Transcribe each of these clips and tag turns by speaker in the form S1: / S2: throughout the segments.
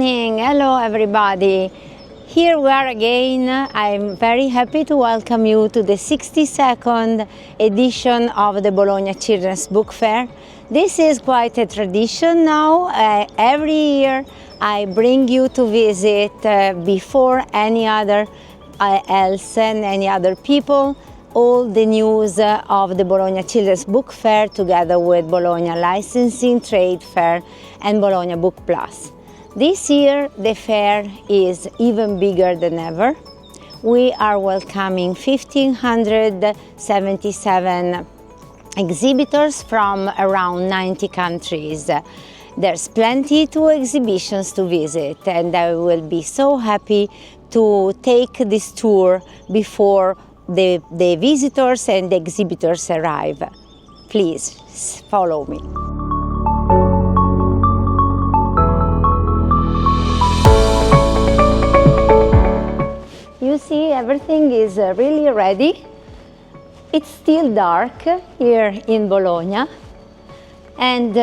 S1: morning. Hello, everybody. Here we are again. I'm very happy to welcome you to the 62nd edition of the Bologna Children's Book Fair. This is quite a tradition now. Every year I bring you to visit before any other else and any other people all the news of the Bologna Children's Book Fair together with Bologna Licensing Trade Fair and Bologna Book Plus. This year the fair is even bigger than ever. We are welcoming 1,577 exhibitors from around 90 countries. There's plenty of exhibitions to visit, and I will be so happy to take this tour before the visitors and the exhibitors arrive. Please follow me. You see, everything is really ready. It's still dark here in Bologna, and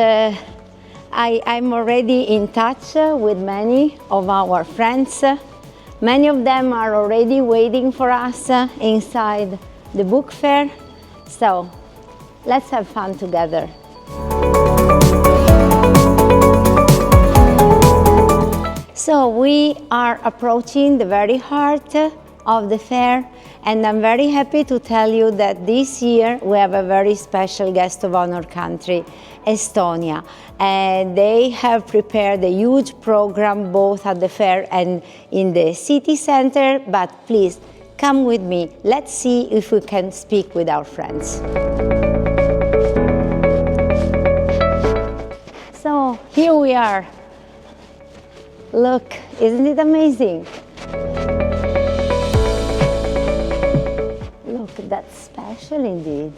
S1: I'm already in touch with many of our friends. Many of them are already waiting for us inside the book fair. So let's have fun together. So we are approaching the very heart of the fair, and I'm very happy to tell you that this year we have a very special guest of honor country, Estonia. And they have prepared a huge program both at the fair and in the city center, but please come with me. Let's see if we can speak with our friends. So here we are. Look, isn't it amazing? Look, that's special indeed.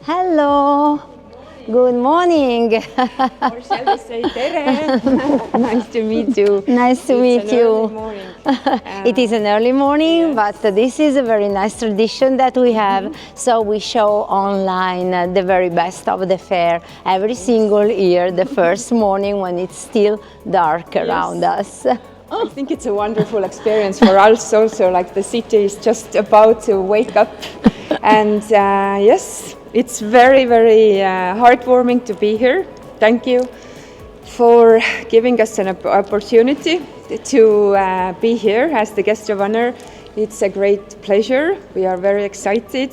S1: Hello. Good morning.
S2: Or shall we say tere? Nice to meet you.
S1: Nice to meet you.
S2: Early morning.
S1: It is an early morning,
S2: yes.
S1: but this is a very nice tradition that we have. So we show online the very best of the fair every single year, the first morning when it's still dark around us.
S2: I think it's a wonderful experience for us also, like the city is just about to wake up. And yes, it's very, very heartwarming to be here. Thank you for giving us an opportunity to be here as the guest of honor. It's a great pleasure. We are very excited.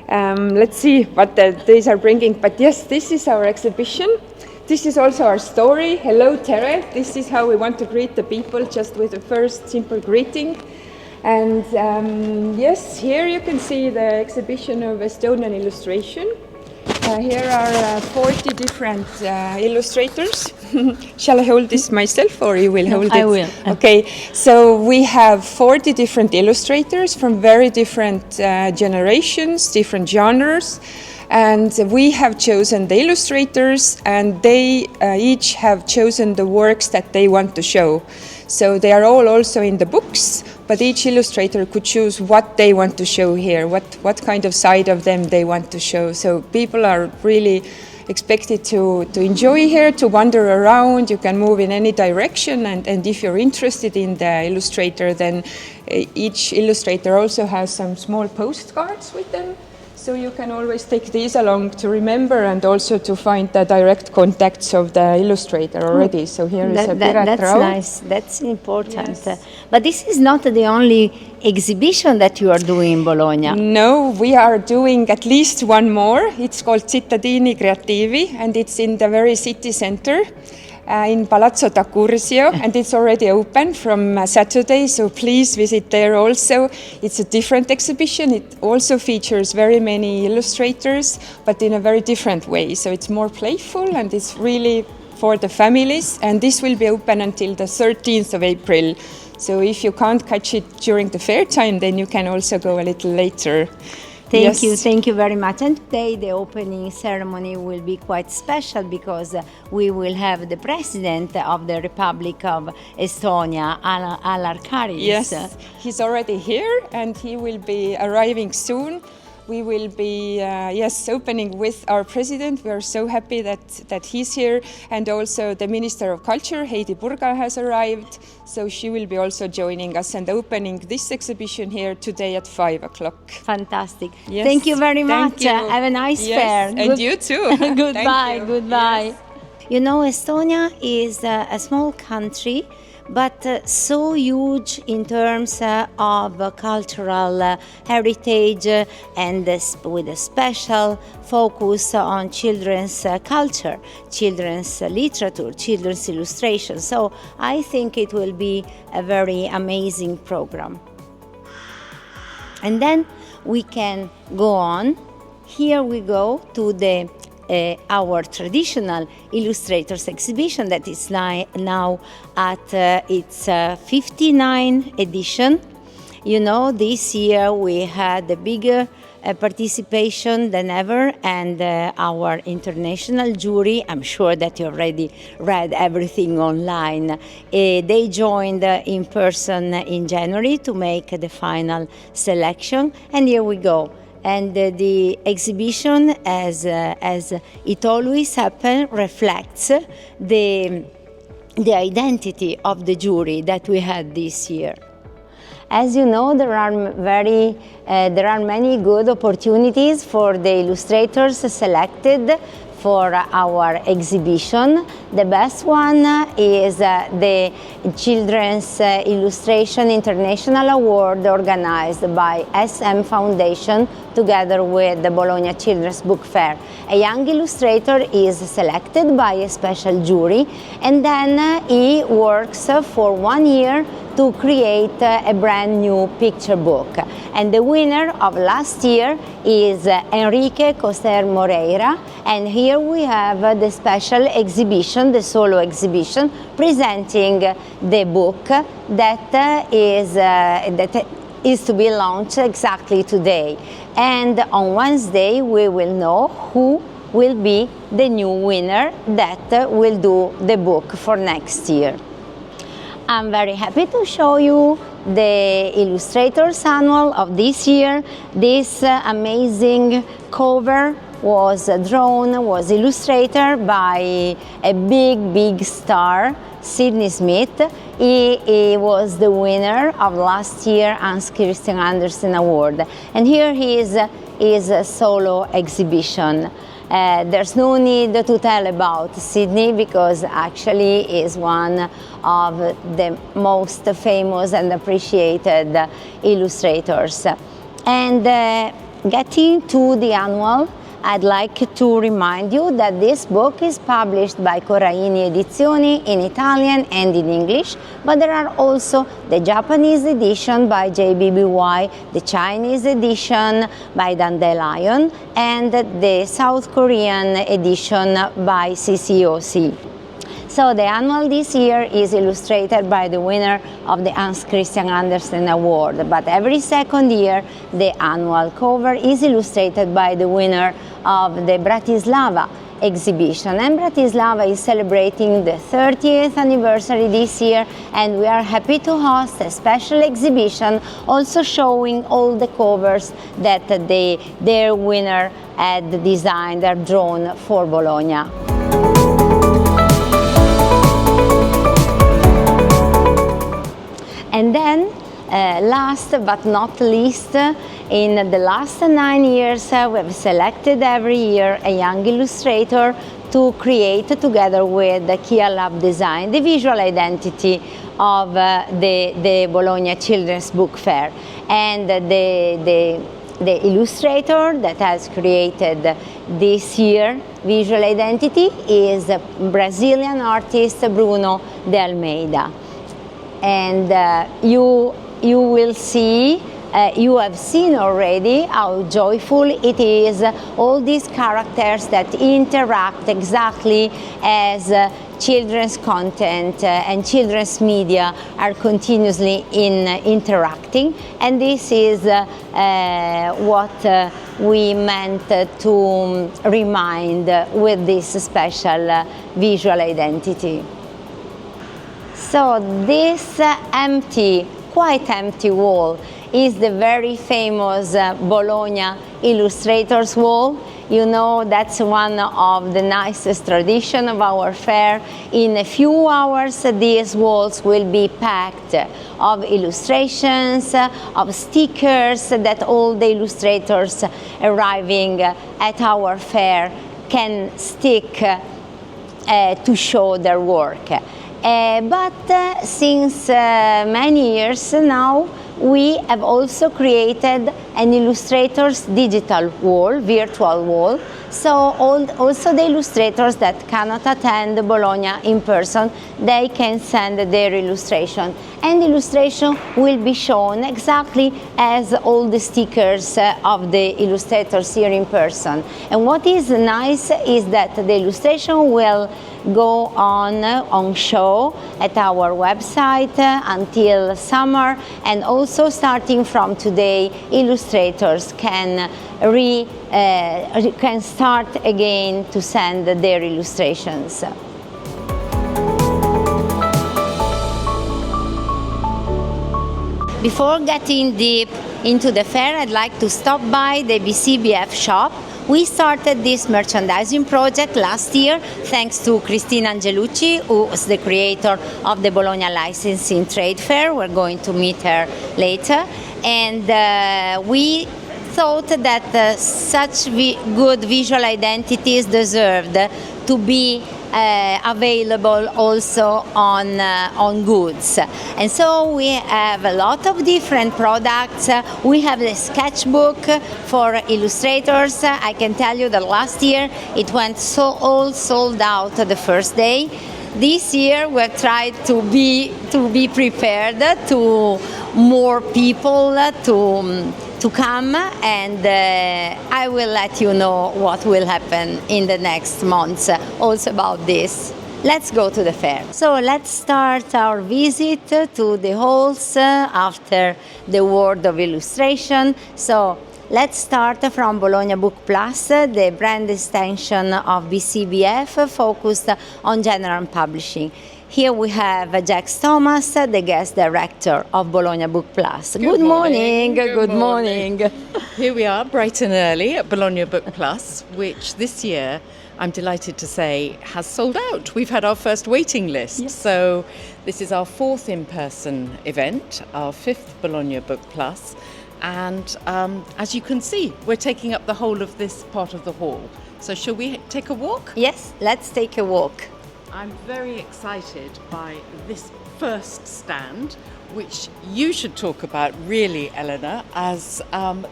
S2: Let's see what the days are bringing. But yes, this is our exhibition. This is also our story. Hello, Tere. This is how we want to greet the people, just with the first simple greeting. And yes, here you can see the exhibition of Estonian illustration. Here are 40 different illustrators. Shall I hold this myself, or you will hold it?
S1: I will.
S2: Okay, so we have 40 different illustrators from very different generations, different genres. And we have chosen the illustrators, and they each have chosen the works that they want to show. So they are all also in the books, but each illustrator could choose what they want to show here, what kind of side of them they want to show. So people are really expected to enjoy here, to wander around. You can move in any direction, and if you're interested in the illustrator, then each illustrator also has some small postcards with them. So you can always take these along to remember, and also to find the direct contacts of the illustrator already. So here is a
S1: That's nice. That's important. Yes. But this is not the only exhibition that you are doing in Bologna.
S2: No, we are doing at least one more. It's called Cittadini Creativi, and it's in the very city center. In Palazzo Tacursio, and it's already open from Saturday, so please visit there also. It's a different exhibition. It also features very many illustrators, but in a very different way. So it's more playful, and it's really for the families, and this will be open until the 13th of April. So if you can't catch it during the fair time, then you can also go a little later.
S1: Thank you very much. And today the opening ceremony will be quite special because we will have the President of the Republic of Estonia, Alar Karis.
S2: Yes, he's already here, and he will be arriving soon. we will be opening with our president. We are so happy that he's here, and also the Minister of Culture, Heidi Purga, has arrived. So she will be also joining us and opening this exhibition here today at 5 o'clock.
S1: Fantastic.
S2: Yes.
S1: Thank you very much.
S2: Thank you.
S1: Have a nice
S2: Yes,
S1: fair.
S2: and you too.
S1: Goodbye.
S2: Thank you.
S1: Goodbye.
S2: Yes.
S1: You know, Estonia is a small country, but so huge in terms of cultural heritage and with a special focus on children's culture, children's literature, children's illustration. So I think it will be a very amazing program. And then we can go on. Here we go to the our traditional Illustrators exhibition that is now at its 59th edition. You know, this year we had a bigger participation than ever, and our international jury, I'm sure that you already read everything online, they joined in person in January to make the final selection, and here we go. And the exhibition, as it always happens, reflects the identity of the jury that we had this year. As you know, there are many good opportunities for the illustrators selected for our exhibition. The best one is the Children's Illustration International Award organized by SM Foundation together with the Bologna Children's Book Fair. A young illustrator is selected by a special jury, and then he works for 1 year to create a brand new picture book. And the winner of last year is Enrique Coster Moreira, and here we have the special exhibition, the solo exhibition, presenting the book that is to be launched exactly today. And on Wednesday we will know who will be the new winner that will do the book for next year. I'm very happy to show you the Illustrators Annual of this year. This amazing cover was illustrated by a big star, Sidney Smith. He was the winner of last year Hans Christian Andersen Award. And here he is a solo exhibition. There's no need to tell about Sidney because actually he is one of the most famous and appreciated illustrators. And getting to the annual, I'd like to remind you that this book is published by Corraini Edizioni in Italian and in English, but there are also the Japanese edition by JBBY, the Chinese edition by Dandelion, and the South Korean edition by CCOC. So the annual this year is illustrated by the winner of the Hans Christian Andersen Award, but every second year the annual cover is illustrated by the winner of the Bratislava exhibition. And Bratislava is celebrating the 30th anniversary this year, and we are happy to host a special exhibition also showing all the covers that their winner had designed or drawn for Bologna. And then, last but not least, in the last 9 years, we have selected every year a young illustrator to create, together with the Kia Lab Design, the visual identity of the Bologna Children's Book Fair. And the illustrator that has created this year visual identity is Brazilian artist Bruno de Almeida. And you will see, you have seen already how joyful it is, all these characters that interact exactly as children's content and children's media are continuously interacting, and this is what we meant to remind with this special visual identity. So this quite empty wall is the very famous Bologna Illustrators wall. You know, that's one of the nicest tradition of our fair. In a few hours, these walls will be packed of illustrations, of stickers that all the illustrators arriving at our fair can stick to show their work. But since many years now, we have also created an Illustrators digital wall, virtual wall. So also the illustrators that cannot attend Bologna in person, they can send their illustration. And illustration will be shown exactly as all the stickers of the illustrators here in person. And what is nice is that the illustration will go on show at our website until summer, and also starting from today, illustrators can start again to send their illustrations. Before getting deep into the fair, I'd like to stop by the BCBF shop. We started this merchandising project last year thanks to Cristina Angelucci, who is the creator of the Bologna Licensing Trade Fair. We're going to meet her later. And we thought that such good visual identities deserved to be available also on goods. And so we have a lot of different products. We have the sketchbook for illustrators. I can tell you that last year it went all sold out the first day. This year we've tried to be prepared to more people to come, and I will let you know what will happen in the next months also about this. Let's go to the fair. So let's start our visit to the halls after the World of Illustration. So let's start from Bologna Book Plus, the brand extension of BCBF focused on general publishing. Here we have Jack Thomas, the guest director of Bologna Book Plus. Good morning. Good morning.
S3: Here we are, bright and early at Bologna Book Plus, which this year, I'm delighted to say, has sold out. We've had our first waiting list. Yes. So this is our fourth in-person event, our fifth Bologna Book Plus. And as you can see, we're taking up the whole of this part of the hall. So shall we take a walk?
S1: Yes, let's take a walk.
S3: I'm very excited by this first stand, which you should talk about really, Elena, as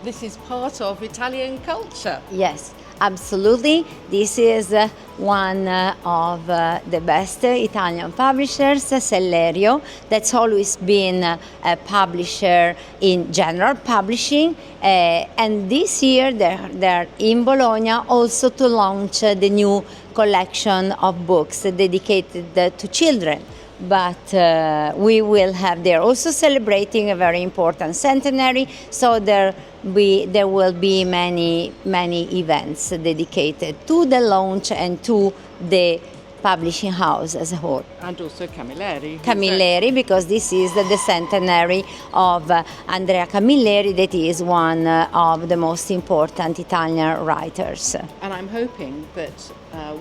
S3: this is part of Italian culture.
S1: Yes, absolutely. This is one of the best Italian publishers, Sellerio, that's always been a publisher in general publishing. And this year they're in Bologna also to launch the new collection of books dedicated to children. But we will have, they're also celebrating a very important centenary, so there will be many events dedicated to the launch and to the publishing house as a whole.
S3: And also Camilleri.
S1: Camilleri, because this is the centenary of Andrea Camilleri, that is one of the most important Italian writers.
S3: And I'm hoping that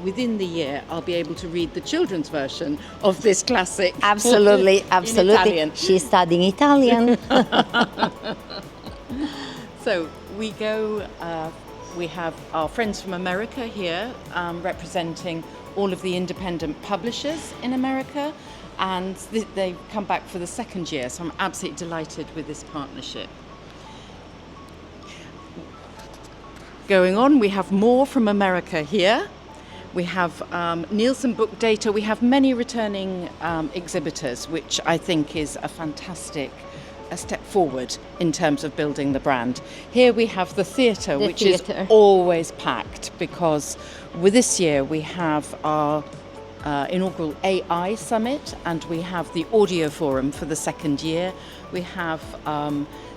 S3: within the year I'll be able to read the children's version of this classic.
S1: Absolutely, absolutely.
S3: In Italian.
S1: She's studying Italian.
S3: So we go, we have our friends from America here representing all of the independent publishers in America, and they've come back for the second year, so I'm absolutely delighted with this partnership. Going on, we have more from America here. We have Nielsen book data. We have many returning exhibitors, which I think is a fantastic step forward in terms of building the brand. Here we have the theatre, which is always packed, because with this year we have our inaugural AI Summit, and we have the Audio Forum for the second year. We have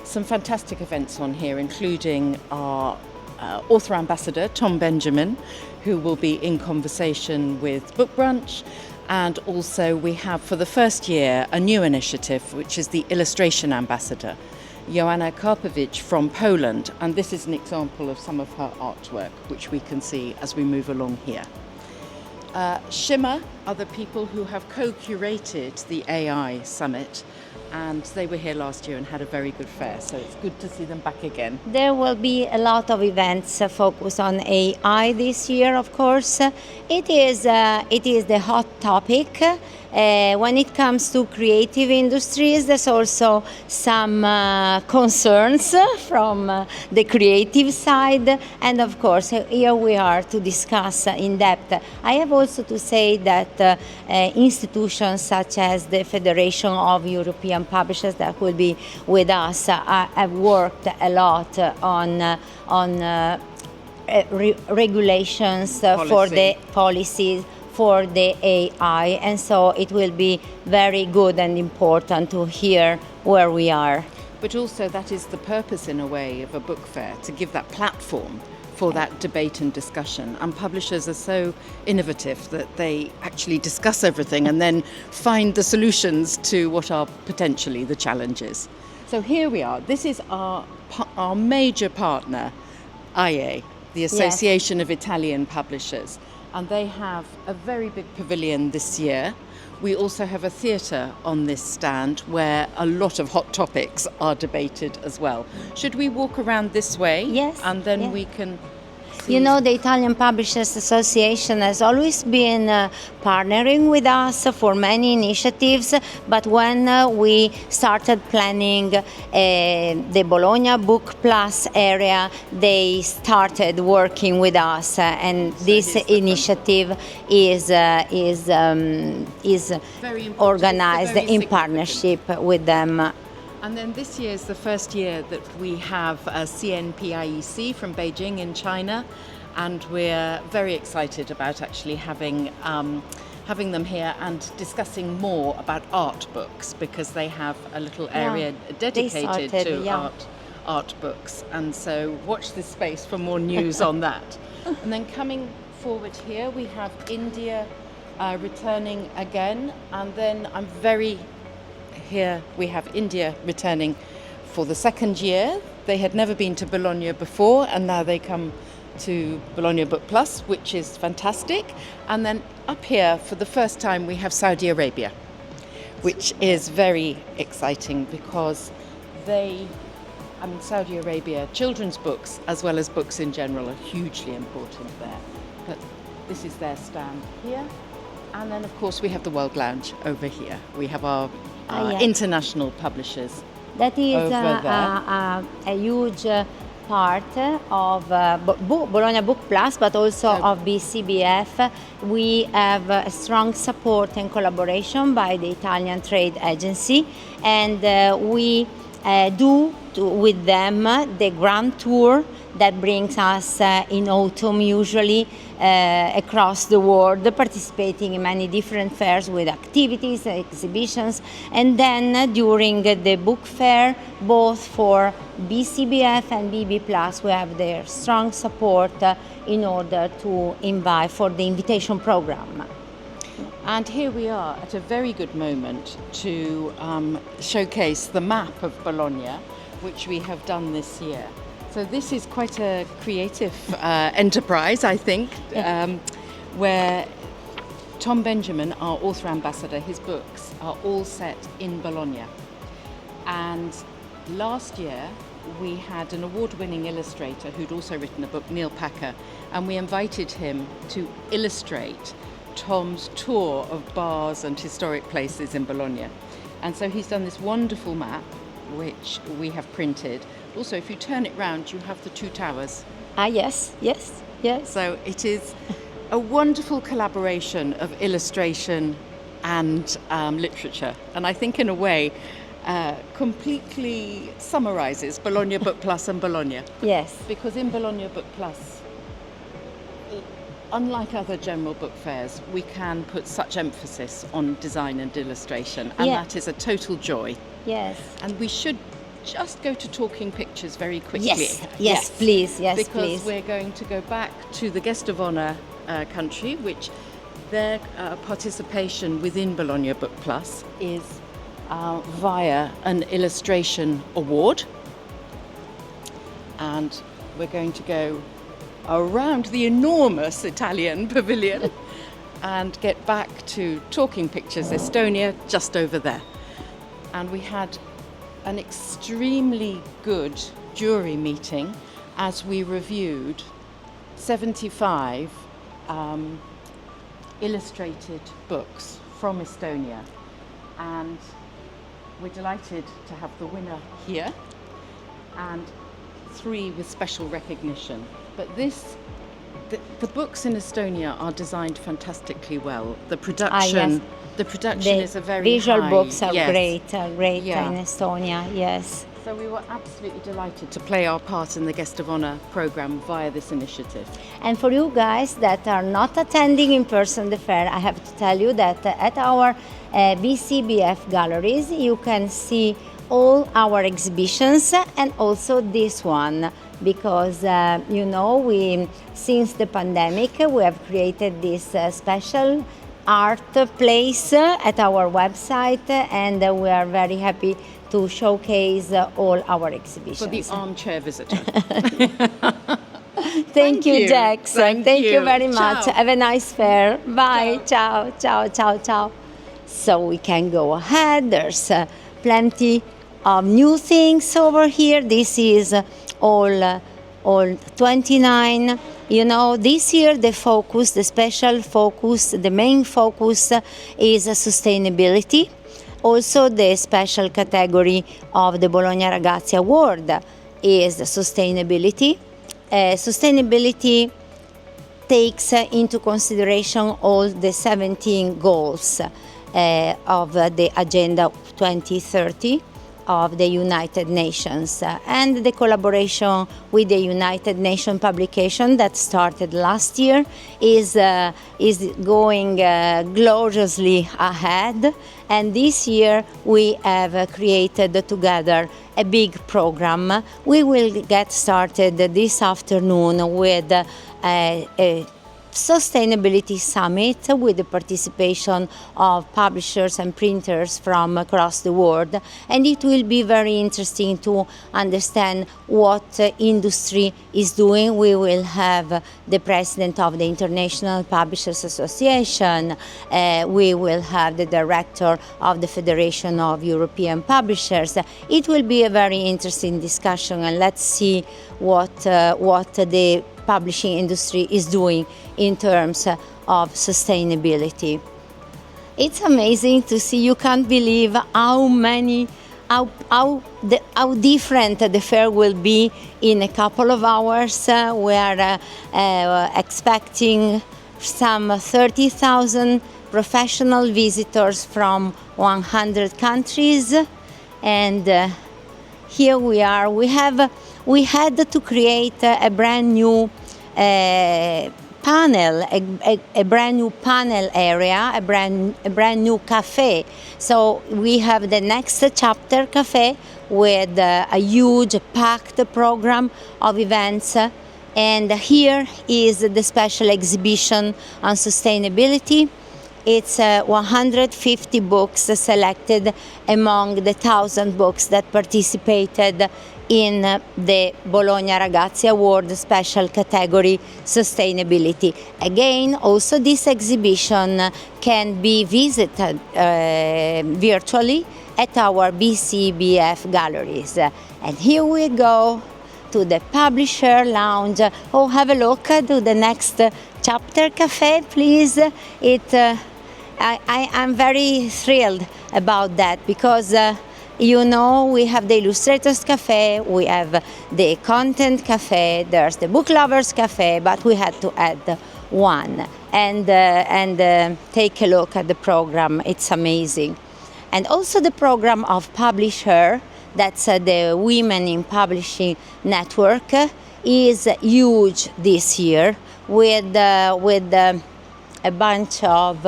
S3: some fantastic events on here, including our author ambassador, Tom Benjamin, who will be in conversation with Book Brunch. And also we have, for the first year, a new initiative, which is the Illustration Ambassador. Joanna Karpowicz from Poland, and this is an example of some of her artwork, which we can see as we move along here. Shimmer are the people who have co-curated the AI Summit, and they were here last year and had a very good fair, so it's good to see them back again.
S1: There will be a lot of events focused on AI this year, of course. It is the hot topic. When it comes to creative industries, there's also some concerns from the creative side, and of course here we are to discuss in depth. I have also to say that institutions such as the Federation of European Publishers that will be with us have worked a lot on regulations for the policies for the AI, and so it will be very good and important to hear where we are.
S3: But also that is the purpose in a way of a book fair, to give that platform for that debate and discussion. And publishers are so innovative that they actually discuss everything and then find the solutions to what are potentially the challenges. So here we are. This is our major partner, IE, the Association of Italian Publishers. And they have a very big pavilion this year. We also have a theatre on this stand where a lot of hot topics are debated as well. Should we walk around this way?
S1: Yes.
S3: And then we can see.
S1: You know, the Italian Publishers Association has always been partnering with us for many initiatives, but when we started planning the Bologna Book Plus area, they started working with us, and this initiative is organized in partnership with them.
S3: And then this year is the first year that we have a CNPIEC from Beijing in China, and we're very excited about actually having them here and discussing more about art books, because they have a little area dedicated to art books. And so watch this space for more news on that. And then coming forward here, we have India returning again, and then here we have India returning for the second year. They had never been to Bologna before, and now they come to Bologna Book Plus, which is fantastic. And then up here, for the first time, we have Saudi Arabia, which is very exciting because Saudi Arabia, children's books as well as books in general are hugely important there. But this is their stand here. And then, of course, we have the World Lounge over here. We have our international publishers.
S1: That is a huge part of Bologna Book Plus, but also of BCBF. We have a strong support and collaboration by the Italian Trade Agency, and we do with them the Grand Tour that brings us in autumn usually across the world, participating in many different fairs with activities, exhibitions, and then during the book fair, both for BCBF and BB Plus, we have their strong support in order to invite for the invitation program.
S3: And here we are at a very good moment to showcase the map of Bologna, which we have done this year. So this is quite a creative enterprise, I think, where Tom Benjamin, our author ambassador, his books are all set in Bologna. And last year we had an award-winning illustrator who'd also written a book, Neil Packer, and we invited him to illustrate Tom's tour of bars and historic places in Bologna. And so he's done this wonderful map, which we have printed. Also, if you turn it round, you have the two towers.
S1: Yes.
S3: So it is a wonderful collaboration of illustration and literature. And I think in a way, completely summarises Bologna Book Plus and Bologna.
S1: Yes.
S3: Because in Bologna Book Plus, unlike other general book fairs, we can put such emphasis on design and illustration, and that is a total joy.
S1: Yes.
S3: And we should just go to talking pictures very quickly.
S1: Yes, please. Yes,
S3: because
S1: please.
S3: We're going to go back to the guest of honour country, which their participation within Bologna Book Plus is via an illustration award. And we're going to go around the enormous Italian pavilion and get back to Talking Pictures Estonia just over there. And we had an extremely good jury meeting as we reviewed 75 illustrated books from Estonia. And we're delighted to have the winner here and 3 with special recognition. But the books in Estonia are designed fantastically well. The production,
S1: yes.
S3: The production is a very
S1: visual
S3: high,
S1: books are
S3: yes.
S1: great
S3: Yeah.
S1: in Estonia. Yes.
S3: So we were absolutely delighted to play our part in the Guest of Honour programme via this initiative.
S1: And for you guys that are not attending in person the fair, I have to tell you that at our BCBF galleries you can see all our exhibitions and also this one, because we, since the pandemic, we have created this special art place at our website, and we are very happy to showcase all our exhibitions.
S3: For the armchair visitor.
S1: Thank you, Jax.
S3: Thank
S1: you
S3: you.
S1: very much.
S3: Ciao.
S1: Have a nice fair. Bye. Ciao, ciao, ciao, ciao. So we can go ahead. There's plenty of new things over here. This is all 29. You know, this year the focus, the special focus, the main focus is sustainability. Also, the special category of the Bologna Ragazzi Award is sustainability. Sustainability takes into consideration all the 17 goals of the Agenda 2030 of the United Nations, and the collaboration with the United Nations publication that started last year is going gloriously ahead. And this year we have created together a big program. We will get started this afternoon with a Sustainability Summit with the participation of publishers and printers from across the world, and it will be very interesting to understand what industry is doing. We will have the president of the International Publishers Association, we will have the director of the Federation of European Publishers. It will be a very interesting discussion, and let's see what the publishing industry is doing in terms of sustainability. It's amazing to see. You can't believe how different the fair will be in a couple of hours. We are expecting some 30,000 professional visitors from 100 countries, and here we are. We had to create a brand new panel, a brand new panel area, a brand new cafe. So we have the next chapter cafe with a huge packed program of events. And here is the special exhibition on sustainability. It's 150 books selected among the 1,000 books that participated in the Bologna Ragazzi Award special category Sustainability. Again, also this exhibition can be visited virtually at our BCBF galleries. And here we go to the Publisher Lounge. Oh, have a look to the next chapter cafe, please. I'm very thrilled about that because we have the Illustrators Cafe, we have the Content Cafe, there's the Book Lovers Cafe, but we had to add one. And take a look at the program, it's amazing. And also the program of Publisher, that's the Women in Publishing Network, is huge this year with a bunch of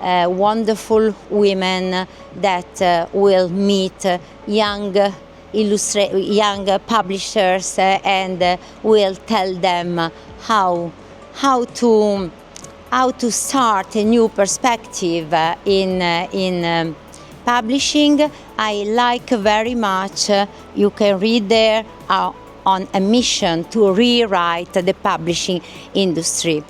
S1: wonderful women that will meet young publishers and will tell them how to start a new perspective in publishing, I like very much, you can read there, on a mission to rewrite the publishing industry.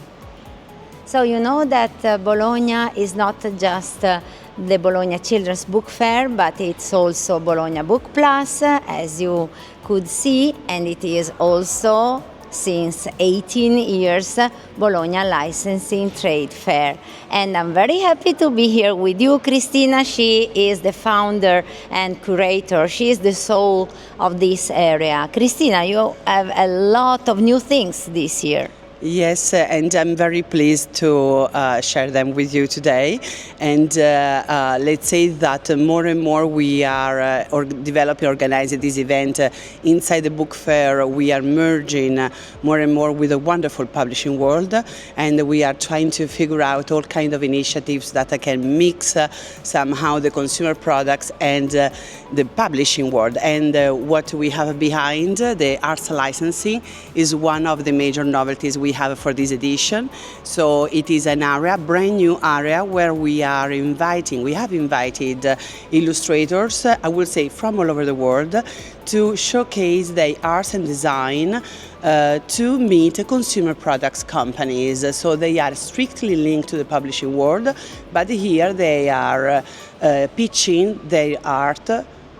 S1: So you know that Bologna is not just the Bologna Children's Book Fair, but it's also Bologna Book Plus, as you could see, and it is also, since 18 years, Bologna Licensing Trade Fair. And I'm very happy to be here with you, Cristina. She is the founder and curator. She is the soul of this area. Cristina, you have a lot of new things this year.
S4: Yes, and I'm very pleased to share them with you today. And let's say that more and more we are developing, organizing this event inside the book fair. We are merging more and more with a wonderful publishing world, and we are trying to figure out all kinds of initiatives that can mix somehow the consumer products and the publishing world. And what we have behind the arts licensing is one of the major novelties we have for this edition. So it is an area, brand new area, where we have invited illustrators, I will say from all over the world, to showcase their arts and design to meet consumer products companies. So they are strictly linked to the publishing world, but here they are pitching their art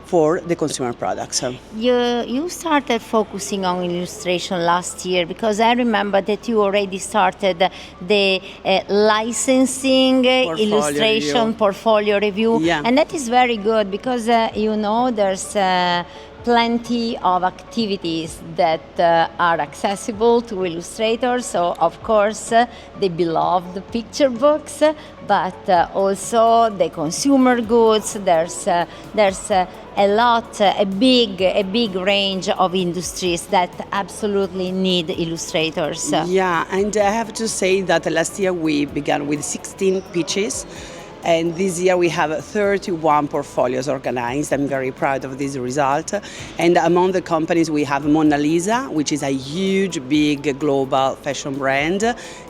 S4: for the consumer products.
S1: You started focusing on illustration last year, because I remember that you already started the licensing illustration portfolio review, and that is very good, because you know there's plenty of activities that are accessible to illustrators. So of course the beloved picture books, but also the consumer goods. There's a big range of industries that absolutely need illustrators.
S4: Yeah, and I have to say that last year we began with 16 pitches. And this year we have 31 portfolios organized. I'm very proud of this result. And among the companies we have Mona Lisa, which is a huge, big global fashion brand.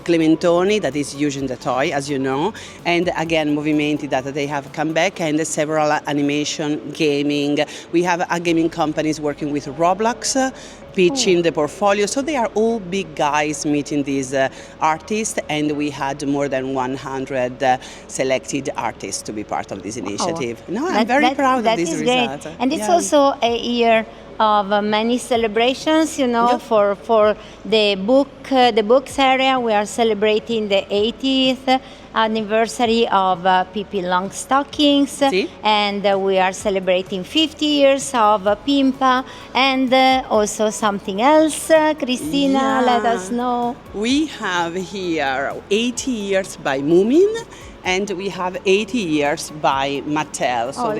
S4: Clementoni, that is using the toy, as you know. And again, Movimenti, that they have come back, and several animation, gaming. We have gaming companies working with Roblox, pitching the portfolio. So they are all big guys meeting these artists, and we had more than 100 selected artists to be part of this initiative. No, I'm very proud of this result.
S1: Great. And it's also a year of many celebrations, you know, for the books area. We are celebrating the 80th anniversary of Pippi Longstockings, and we are celebrating 50 years of Pimpa, and also something else. Cristina, let us know.
S4: We have here 80 years by Moomin, and we have 80 years by Mattel. So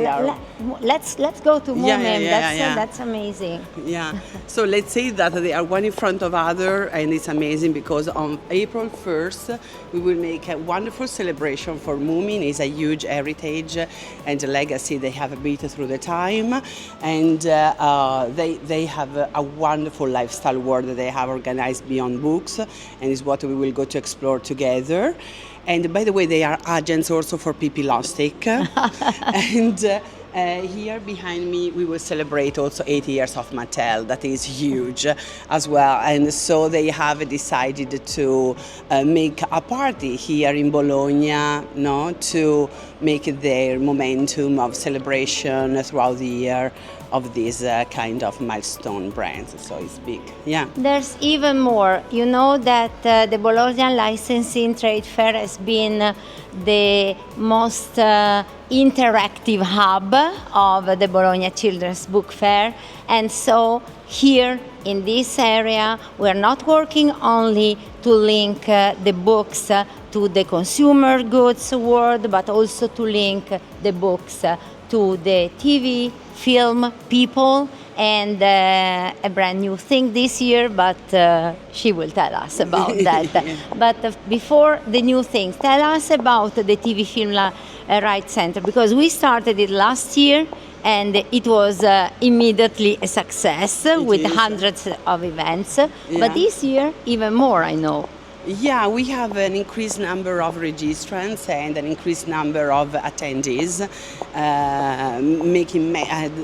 S1: let's go to Moomin. That's amazing.
S4: Yeah. So let's say that they are one in front of other, and it's amazing because on April 1st we will make a wonderful celebration for Moomin. It's a huge heritage and legacy they have built through the time, and they have a wonderful lifestyle world that they have organized beyond books, and is what we will go to explore together. And by the way, they are agents also for Pippi Longstick. And here behind me, we will celebrate also 80 years of Mattel. That is huge as well. And so they have decided to make a party here in Bologna, to make their momentum of celebration throughout the year of these kind of milestone brands. So it's big. Yeah.
S1: There's even more. You know that the Bologna Licensing Trade Fair has been the most interactive hub of the Bologna Children's Book Fair. And so here in this area, we're not working only to link the books to the consumer goods world, but also to link the books to the TV, film, people, and a brand new thing this year, but she will tell us about that. But before the new things, tell us about the TV Film Rights Center, because we started it last year, and it was immediately a success with hundreds of events. But this year, even more, I know.
S4: Yeah, we have an increased number of registrants and an increased number of attendees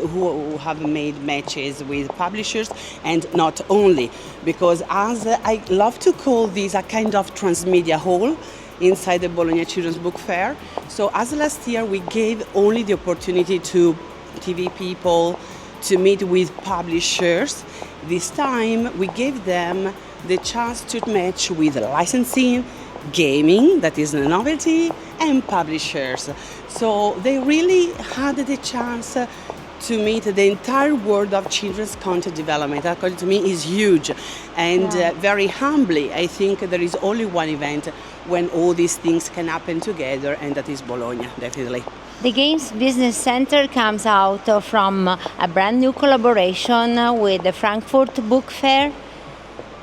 S4: who have made matches with publishers, and not only, because as I love to call this a kind of transmedia hall inside the Bologna Children's Book Fair. So as last year we gave only the opportunity to TV people to meet with publishers, this time we gave them the chance to match with licensing, gaming, that is a novelty, and publishers. So they really had the chance to meet the entire world of children's content development. According to me, is huge, and very humbly, I think there is only one event when all these things can happen together, and that is Bologna, definitely.
S1: The Games Business Center comes out from a brand new collaboration with the Frankfurt Book Fair.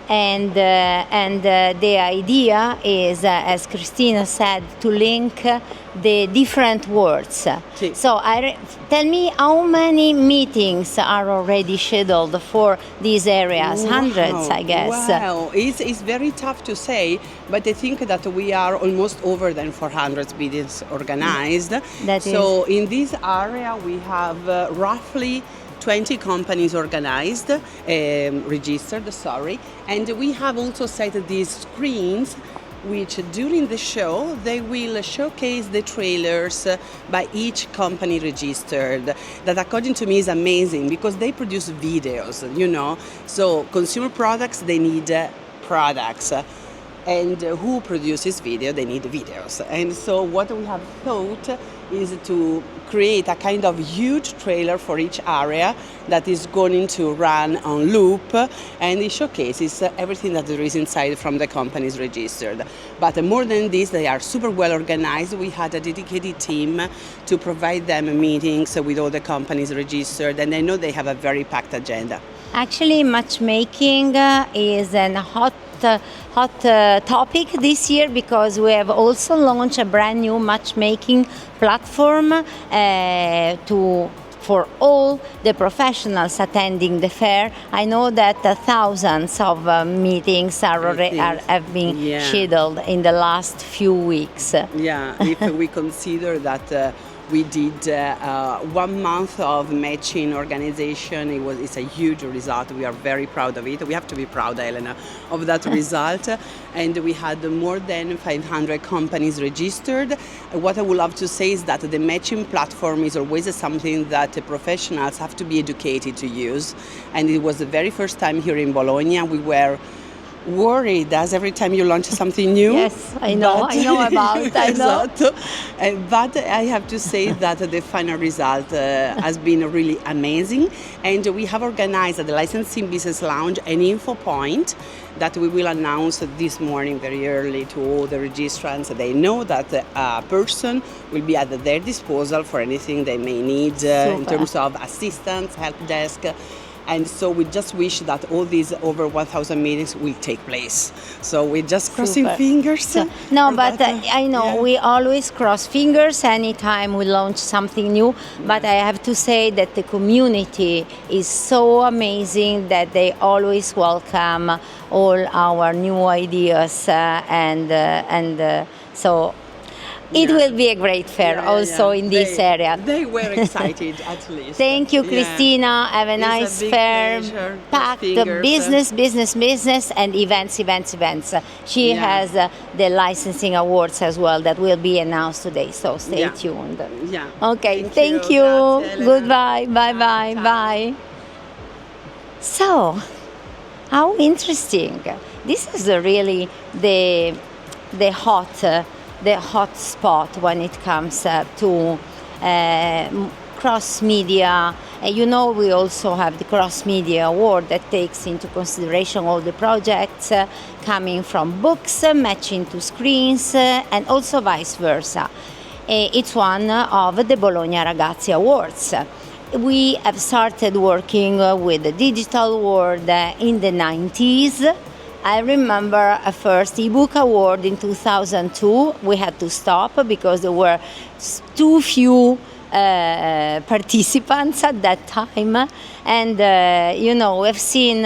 S1: And the idea is, as Christina said, to link the different worlds.
S4: Sì.
S1: So tell me, how many meetings are already scheduled for these areas?
S4: Wow.
S1: Hundreds, I guess.
S4: Wow, it's very tough to say, but I think that we are almost over than 400 meetings organized. So in this area we have roughly 20 companies organized, registered, and we have also set these screens which during the show they will showcase the trailers by each company registered. That according to me is amazing because they produce videos, So consumer products, they need products. And who produces video, they need videos. And so what we have thought is to create a kind of huge trailer for each area that is going to run on loop, and it showcases everything that there is inside from the companies registered. But more than this, they are super well organized. We had a dedicated team to provide them meetings with all the companies registered, and I know they have a very packed agenda.
S1: Actually, matchmaking is a hot topic this year because we have also launched a brand new matchmaking platform for all the professionals attending the fair. I know that thousands of meetings have been scheduled in the last few weeks.
S4: Yeah, if we consider that we did 1 month of matching organization. It's a huge result. We are very proud of it. We have to be proud, Elena, of that result. And we had more than 500 companies registered. What I would love to say is that the matching platform is always something that the professionals have to be educated to use. And it was the very first time here in Bologna. We were worried as every time you launch something new.
S1: Yes, I know about. I know.
S4: But I have to say that the final result has been really amazing, and we have organized at the Licensing Business Lounge an info point that we will announce this morning very early to all the registrants. They know that a person will be at their disposal for anything they may need in terms of assistance, help desk. And so we just wish that all these over 1,000 meetings will take place. So we're just crossing fingers.
S1: I know we always cross fingers anytime we launch something new. But I have to say that the community is so amazing that they always welcome all our new ideas, so. It will be a great fair in this area.
S4: They were excited at least.
S1: Thank you, Christina. Have a nice fair, packed business, and events. She has the licensing awards as well that will be announced today, so stay tuned.
S4: Yeah.
S1: Okay, thank you. Goodbye. Bye. So, how interesting. This is really the hot spot when it comes to cross-media. We also have the cross-media award that takes into consideration all the projects coming from books, matching to screens, and also vice versa. It's one of the Bologna Ragazzi Awards. We have started working with the digital world in the 90s. I remember a first ebook award in 2002. We had to stop because there were too few participants at that time, and we've seen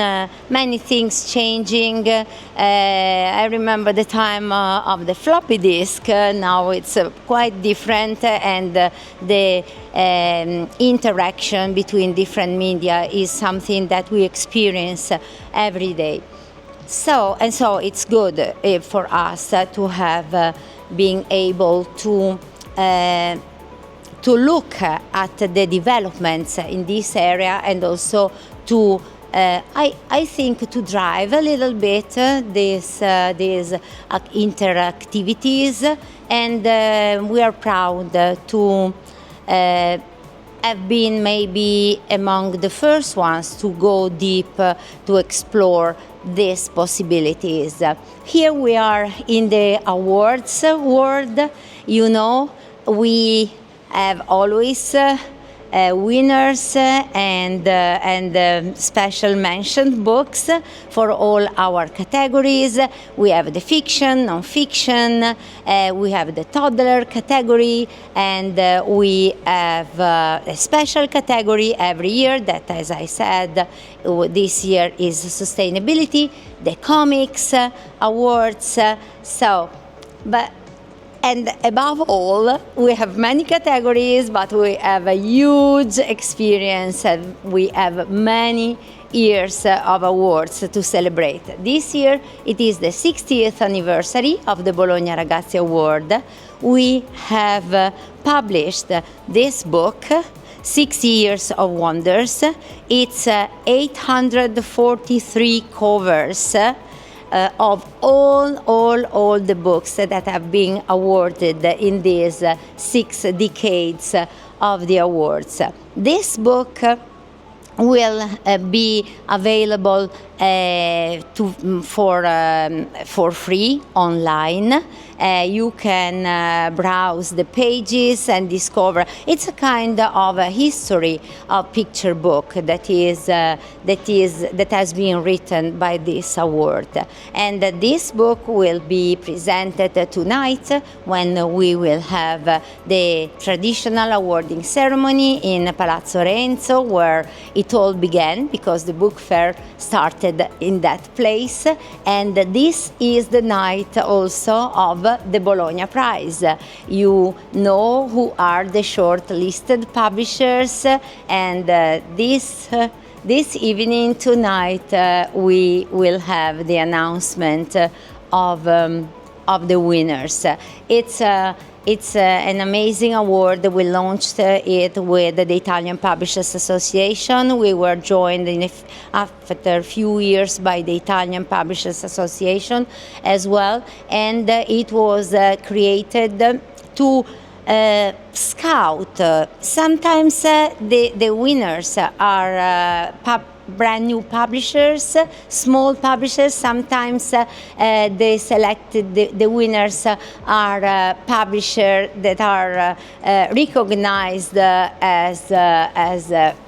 S1: many things changing. I remember the time of the floppy disk. Now it's quite different, and the interaction between different media is something that we experience every day. So it's good for us to have being able to look at the developments in this area, and also to I think to drive a little bit these interactivities, and we are proud to have been maybe among the first ones to go deep to explore these possibilities. Here we are in the awards world. We have always winners and special mentioned books for all our categories. We have the fiction, non-fiction, we have the toddler category, and we have a special category every year that, as I said, this year is sustainability, the comics awards. And above all, we have many categories, but we have a huge experience, and we have many years of awards to celebrate. This year, it is the 60th anniversary of the Bologna Ragazzi Award. We have published this book, 60 Years of Wonders. It's 843 covers of all the books that have been awarded in these 6 decades of the awards. This book will be available for free online. You can browse the pages and discover. It's a kind of a history of picture book that has been written by this award. And this book will be presented tonight when we will have the traditional awarding ceremony in Palazzo Renzo, where it all began, because the book fair started in that place. And this is the night also of the Bologna Prize. You know who are the shortlisted publishers, and this evening, tonight, we will have the announcement of the winners. It's an amazing award. We launched it with the Italian Publishers Association. We were joined after a few years by the Italian Publishers Association as well, and it was created to scout. Sometimes the winners are brand new publishers, small publishers. Sometimes the winners are publishers that are recognized as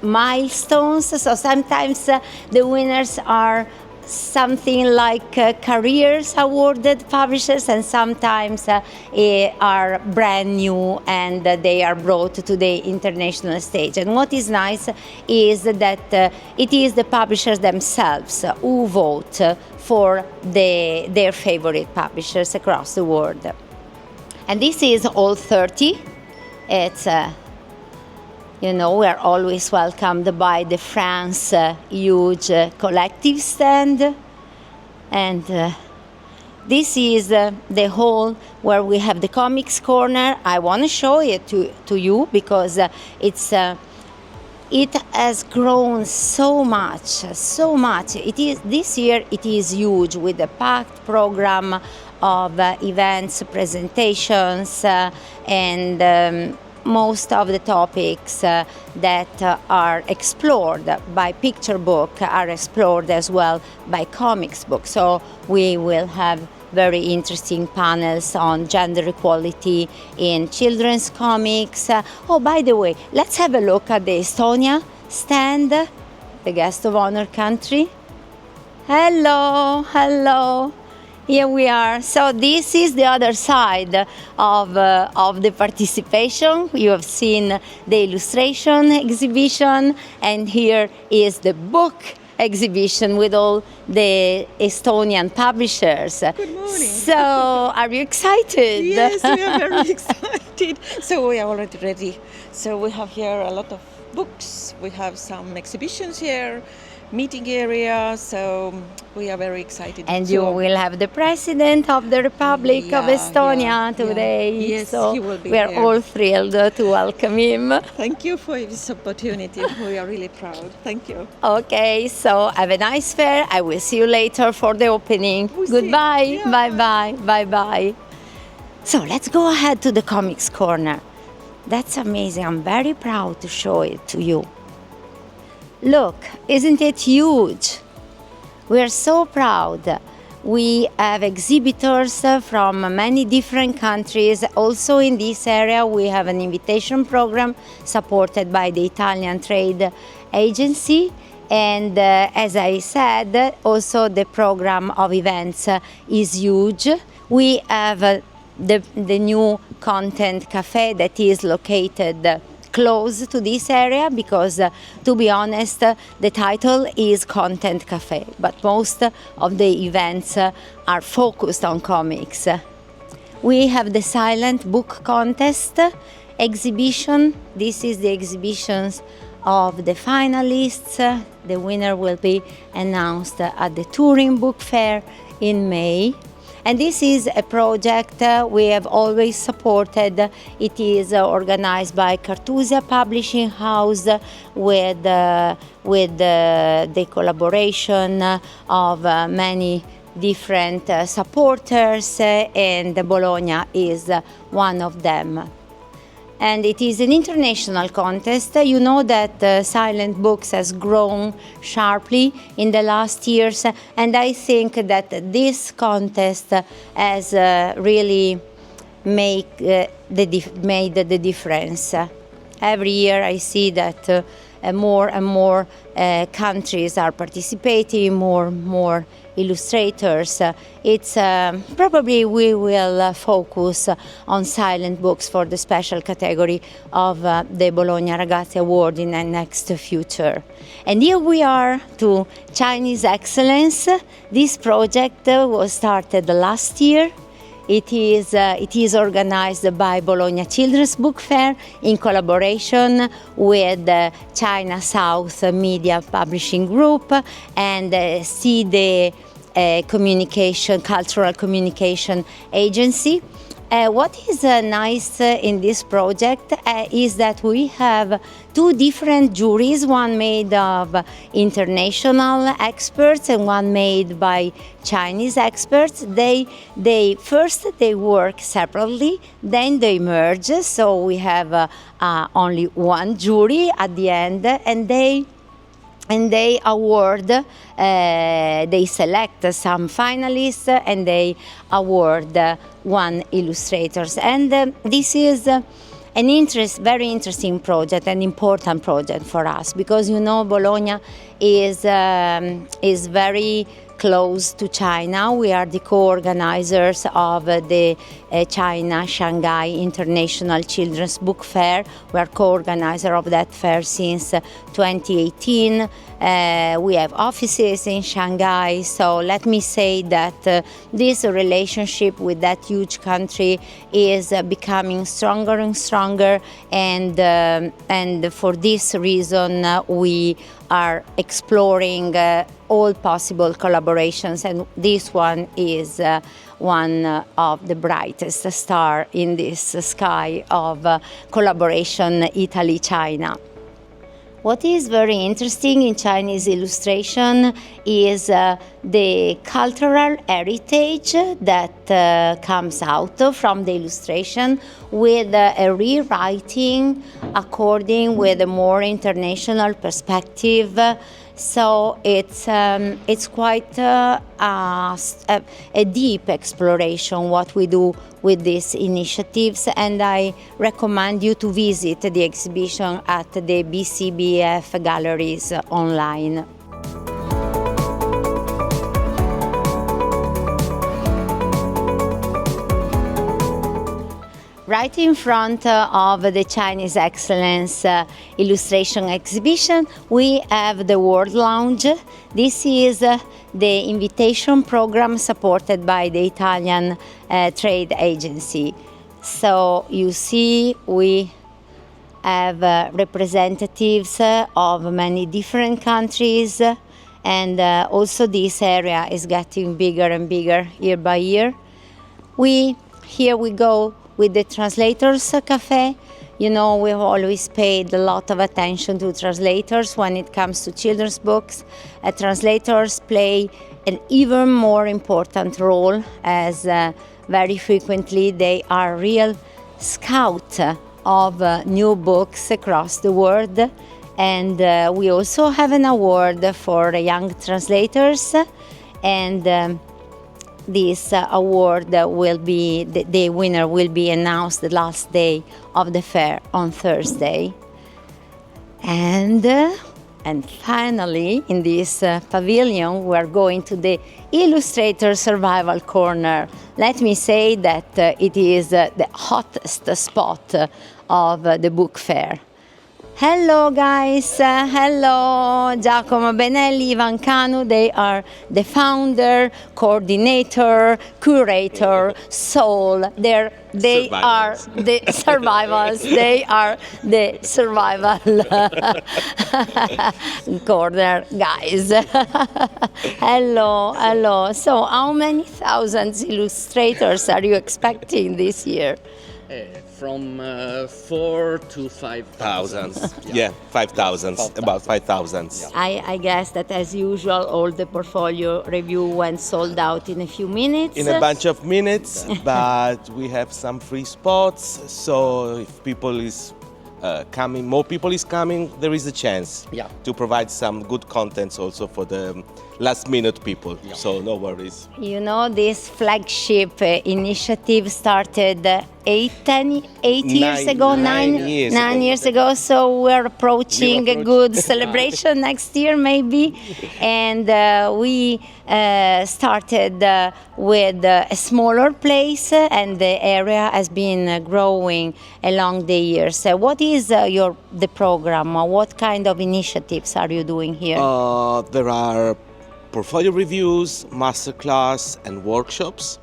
S1: milestones. So sometimes the winners are something like careers awarded publishers, and sometimes are brand new and they are brought to the international stage. And what is nice is that it is the publishers themselves who vote for their favorite publishers across the world. And this is all 30. It's we are always welcomed by the France huge collective stand. And this is the hall where we have the comics corner. I want to show it to you because it has grown so much. This year it is huge, with a packed program of events, presentations, and most of the topics that are explored by picture book are explored as well by comics book. So we will have very interesting panels on gender equality in children's comics. Oh, by the way, let's have a look at the Estonia stand, the guest of honor country. Hello. Here we are. So this is the other side of the participation. You have seen the illustration exhibition, and here is the book exhibition with all the Estonian publishers.
S5: Good morning.
S1: So, are you excited?
S5: Yes, we are very excited. So we are already ready. So we have here a lot of books. We have some exhibitions here, meeting area. So we are very excited.
S1: And you will have the President of the Republic of Estonia today.
S5: Yes,
S1: so
S5: he will be
S1: we are
S5: here.
S1: all thrilled to welcome him.
S5: Thank you for this opportunity. We are really proud. Thank you.
S1: Okay, so have a nice fair. I will see you later for the opening.
S5: We'll see.
S1: Goodbye.
S5: Yeah.
S1: Bye bye. Bye bye. So let's go ahead to the comics corner. That's amazing. I'm very proud to show it to you. Look, isn't it huge? We are so proud. We have exhibitors from many different countries. Also in this area, we have an invitation program supported by the Italian Trade Agency. And as I said, also the program of events is huge. We have the new content cafe that is located close to this area because, to be honest, the title is Content Cafe, but most of the events are focused on comics. We have the silent book contest exhibition. This is the exhibitions of the finalists. The winner will be announced at the Turin Book Fair in May. And this is a project we have always supported. It is organized by Cartusia Publishing House with the collaboration of many different supporters, and Bologna is one of them. And it is an international contest. You know that silent books has grown sharply in the last years, and I think that this contest has really made the difference. Every year I see that more and more countries are participating, more illustrators. It's probably we will focus on silent books for the special category of the Bologna Ragazzi Award in the next future. And here we are to Chinese Excellence. This project was started last year. It is organized by Bologna Children's Book Fair in collaboration with China South Media Publishing Group and CIDE Cultural Communication Agency. What is nice in this project is that we have two different juries, one made of international experts and one made by Chinese experts. They first work separately, then they merge, so we have only one jury at the end, and they award, they select some finalists and they award one illustrators. And this is very interesting project, an important project for us, because you know Bologna is very close to China. We are the co-organizers of the China Shanghai International Children's Book Fair. We are co-organizer of that fair since 2018. We have offices in Shanghai, so let me say that this relationship with that huge country is becoming stronger and stronger, and for this reason we are exploring all possible collaborations, and this one is one of the brightest stars in this sky of collaboration Italy-China. What is very interesting in Chinese illustration is the cultural heritage that comes out from the illustration, with a rewriting according with a more international perspective. So it's quite a deep exploration what we do with these initiatives, and I recommend you to visit the exhibition at the BCBF galleries online. right in front of the Chinese Excellence Illustration Exhibition, we have the World Lounge. This is the invitation program supported by the Italian trade agency. So you see, we have representatives of many different countries, and also this area is getting bigger and bigger year by year. Here we go with the Translators Cafe. You know, we've always paid a lot of attention to translators when it comes to children's books. Translators play an even more important role, as very frequently they are real scouts of new books across the world. And we also have an award for young translators, and this award will be, the winner will be announced the last day of the fair on Thursday. And finally, in this pavilion, we are going to the Illustrator Survival Corner. Let me say that it is the hottest spot of the book fair. Hello guys, hello Giacomo Benelli, Ivan Canu. They are the founder, coordinator, curator, soul. They are the survivors. They are the survival corner guys. Hello. So how many thousands illustrators are you expecting this year?
S6: From 4 to 5,000.
S7: Yeah, 5,000, about 5,000.
S6: Yeah.
S1: I guess that, as usual, all the portfolio review went sold out in a few minutes.
S7: In a bunch of minutes, but we have some free spots, so if people is coming, more people is coming, there is a chance to provide some good contents also for the last minute people, so no worries.
S1: You know, this flagship initiative started 9 years ago, so we're approaching a good celebration next year maybe. And we started with a smaller place, and the area has been growing along the years. What is the program? What kind of initiatives are you doing here?
S7: There are portfolio reviews, masterclass, and workshops.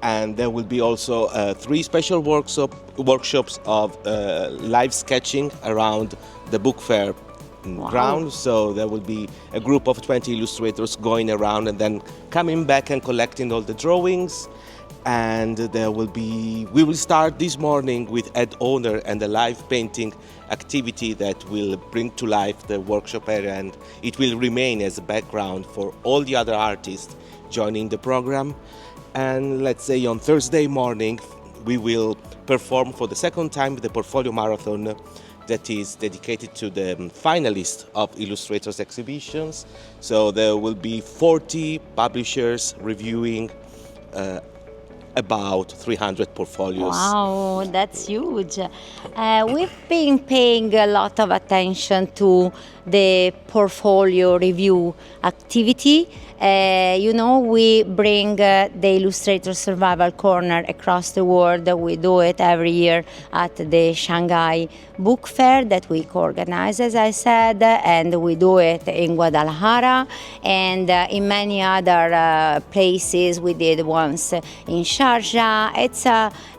S7: And there will be also 3 special workshops of live sketching around the book fair ground. So there will be a group of 20 illustrators going around and then coming back and collecting all the drawings. And we will start this morning with Ed Owner and the live painting activity that will bring to life the workshop area, and it will remain as a background for all the other artists joining the program. And let's say on Thursday morning we will perform for the second time the portfolio marathon that is dedicated to the finalists of Illustrators exhibitions. So there will be 40 publishers reviewing about 300 portfolios.
S1: Wow, that's huge. We've been paying a lot of attention to the portfolio review activity. You know, we bring the Illustrator Survival Corner across the world. We do it every year at the Shanghai Book Fair that we co-organize, as I said, and we do it in Guadalajara and in many other places. We did once in Sharjah.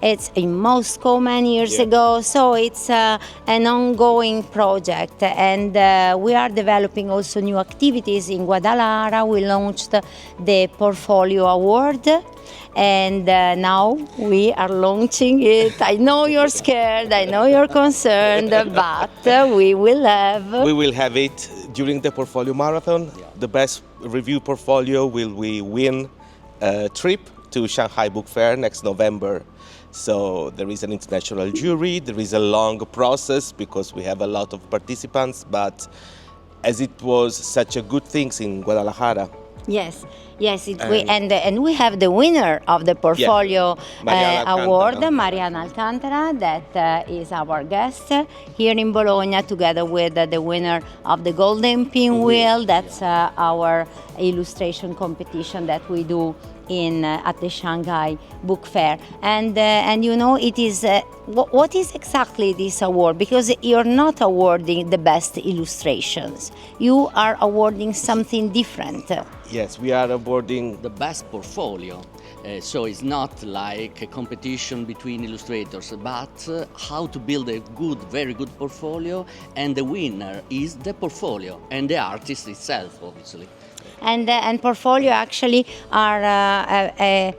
S1: It's in Moscow many years ago, so it's an ongoing project, and we are developing also new activities in Guadalajara. We launched the Portfolio Award, and now we are launching it. I know you're scared, I know you're concerned, but we will have
S7: it during the portfolio marathon. The best review portfolio will win a trip to Shanghai Book Fair next November. So there is an international jury, there is a long process because we have a lot of participants, but as it was such a good thing in Guadalajara.
S1: Yes, and we have the winner of the Portfolio Award, Mariana Alcantara, that is our guest here in Bologna, together with the winner of the Golden Pinwheel. That's our illustration competition that we do at the Shanghai Book Fair. And you know, it is what is exactly this award? Because you're not awarding the best illustrations. You are awarding something different.
S7: Yes, we are awarding
S6: The best portfolio. So it's not like a competition between illustrators, but how to build a good, very good portfolio, and the winner is the portfolio and the artist itself, obviously.
S1: And portfolio actually are a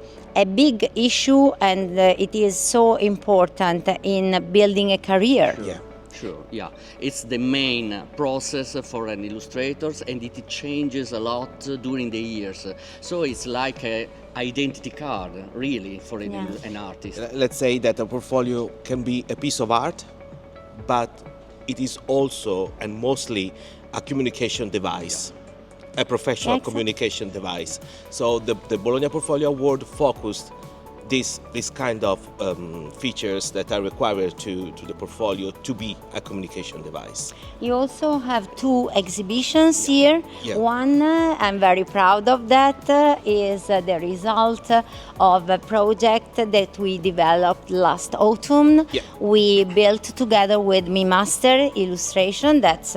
S1: big issue, and it is so important in building a career.
S7: yeah.
S6: Sure, yeah. It's the main process for an illustrator, and it changes a lot during the years. So it's like an identity card, really, for an artist.
S7: Let's say that a portfolio can be a piece of art, but it is also and mostly a communication device, a professional
S1: Excellent.
S7: communication device. So the Bologna Portfolio Award focused this kind of features that are required to the portfolio to be a communication device.
S1: You also have 2 exhibitions here.
S7: Yeah.
S1: One, I'm very proud of that, is the result of a project that we developed last autumn.
S7: Yeah.
S1: We built together with Mi Master Illustration, that's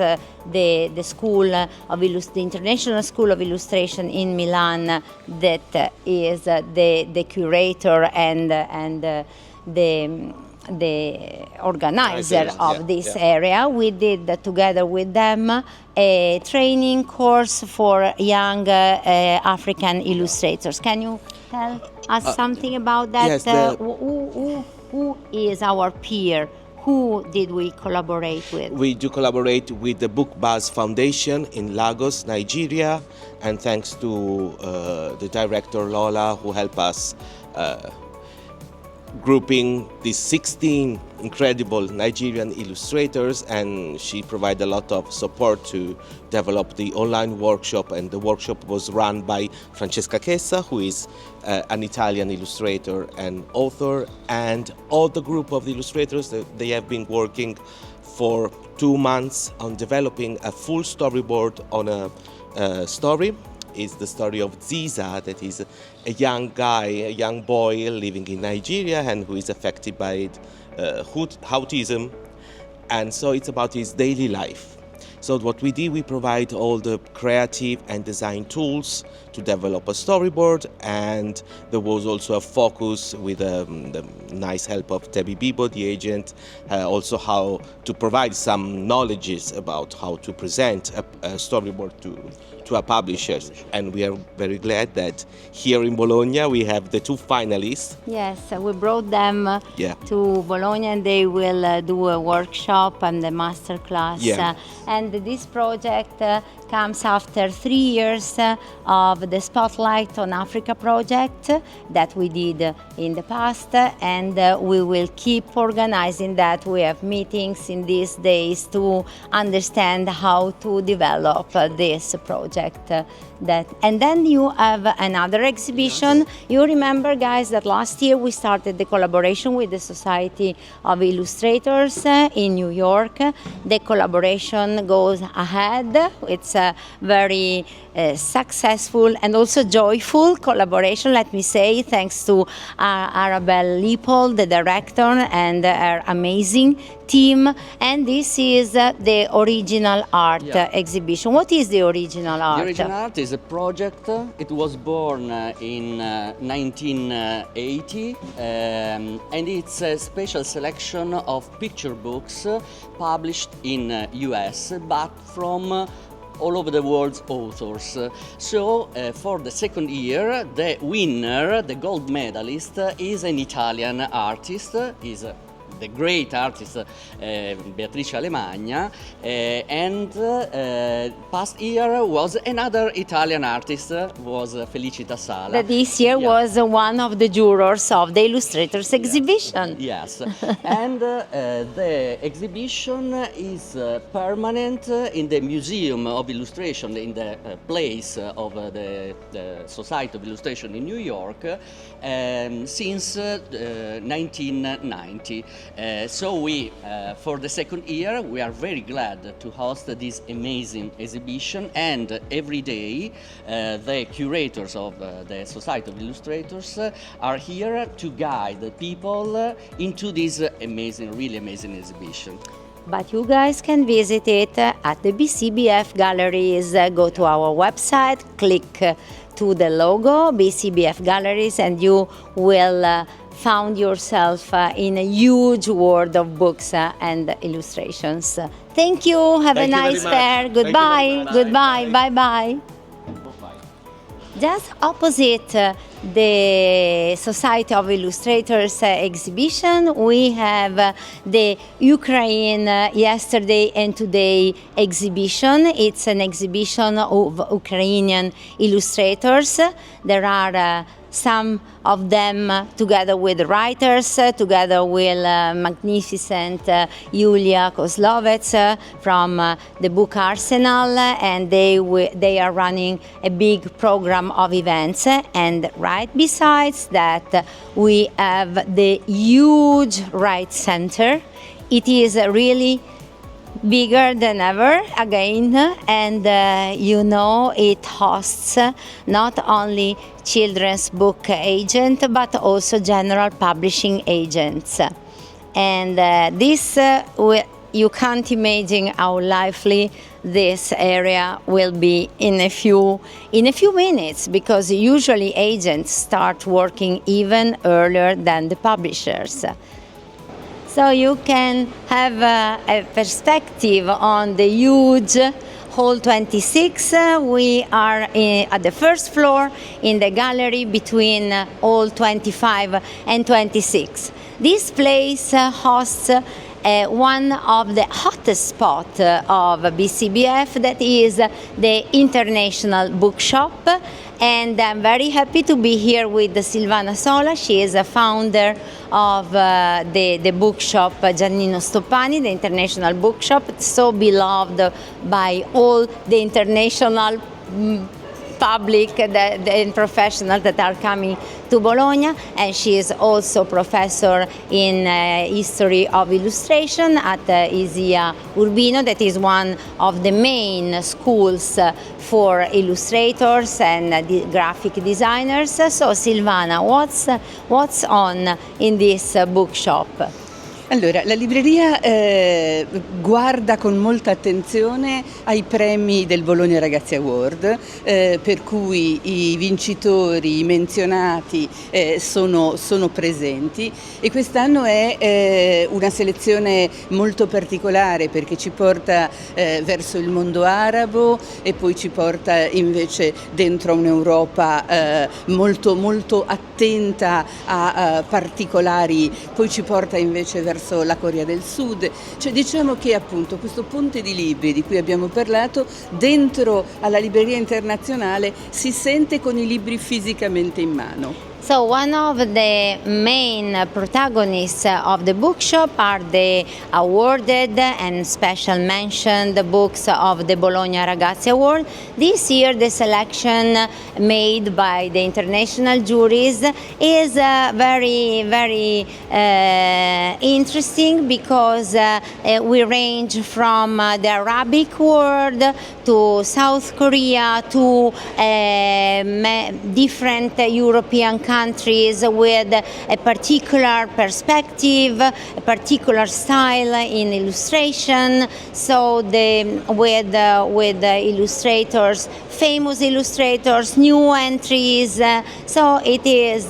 S1: the school of the International School of Illustration in Milan, that is the curator and the organizer of this area. We did together with them a training course for young African illustrators. Can you tell us something about that?
S7: Yes,
S1: Who is our peer? Who did we collaborate with?
S7: We do collaborate with the Book Buzz Foundation in Lagos, Nigeria, and thanks to the director Lola, who helped us grouping these 16 incredible Nigerian illustrators, and she provided a lot of support to develop the online workshop, and the workshop was run by Francesca Chessa, who is an Italian illustrator and author, and all the group of the illustrators, they have been working for 2 months on developing a full storyboard on a story. Is the story of Ziza, that is a young guy, a young boy living in Nigeria and who is affected by autism. And so it's about his daily life. So what we did, we provide all the creative and design tools to develop a storyboard, and there was also a focus with the nice help of Debbie Bibo, the agent, also how to provide some knowledges about how to present a storyboard to our publishers. And we are very glad that here in Bologna we have the 2 finalists.
S1: Yes, we brought them
S7: Yeah.
S1: to Bologna, and they will do a workshop and a master class.
S7: Yeah.
S1: And this project comes after 3 years of the Spotlight on Africa project that we did in the past, and we will keep organizing that. We have meetings in these days to understand how to develop this project. And then you have another exhibition. You remember, guys, that last year we started the collaboration with the Society of Illustrators in New York. The collaboration goes ahead. It's a very successful and also joyful collaboration, let me say, thanks to Arabelle Leopold, the director, and her amazing team. And this is the original art exhibition. What is the original art?
S6: The original art is a project. It was born in 1980, and it's a special selection of picture books published in US, but from all over the world's authors. So for the second year, the winner, the gold medalist, is an Italian artist. Is the great artist Beatrice Alemagna, and past year was another Italian artist, was Felicita Sala.
S1: That this year was one of the jurors of the Illustrators exhibition.
S6: Yes, and the exhibition is permanent in the Museum of Illustration, in the place of the Society of Illustration in New York, since 1990. So we, for the second year, we are very glad to host this amazing exhibition, and every day the curators of the Society of Illustrators are here to guide people into this amazing, really amazing exhibition.
S1: But you guys can visit it at the BCBF Galleries. Go to our website, click to the logo, BCBF Galleries, and you will found yourself in a huge world of books and illustrations. Thank you. Have a nice fair. Goodbye. Goodbye. Bye-bye. Just opposite the Society of Illustrators exhibition, we have the Ukraine Yesterday and Today exhibition. It's an exhibition of Ukrainian illustrators. There are some of them together with writers, together with magnificent Yulia Kozlovets from the Book Arsenal, and they are running a big program of events. And right besides that, we have the huge Right Center. It is really bigger than ever again, and you know, it hosts not only children's book agents but also general publishing agents, and you can't imagine how lively this area will be in a few minutes, because usually agents start working even earlier than the publishers. So you can have a perspective on the huge Hall 26. We are at the first floor in the gallery between Hall 25 and 26. This place hosts one of the hottest spots of BCBF, that is the International Bookshop. And I'm very happy to be here with Silvana Sola. She is a founder of the bookshop Giannino Stoppani, the International Bookshop, so beloved by all the international public and professionals that are coming to Bologna. And she is also professor in history of illustration at ISIA Urbino, that is one of the main schools for illustrators and graphic designers. So Silvana, what's on in this bookshop?
S8: Allora, la libreria guarda con molta attenzione ai premi del Bologna Ragazzi Award, per cui i vincitori, i menzionati sono presenti, e quest'anno è una selezione molto particolare, perché ci porta verso il mondo arabo e poi ci porta invece dentro un'Europa molto, molto attenta a particolari, poi ci porta invece verso la Corea del Sud. Cioè, diciamo che appunto questo ponte di libri di cui abbiamo parlato dentro alla libreria internazionale si sente con i libri fisicamente in mano.
S1: So one of the main protagonists of the bookshop are the awarded and special mentioned books of the Bologna Ragazzi Award. This year the selection made by the international juries is very, very interesting, because we range from the Arabic world to South Korea to different European countries with a particular perspective, a particular style in illustration. So with illustrators, famous illustrators, new entries. So it is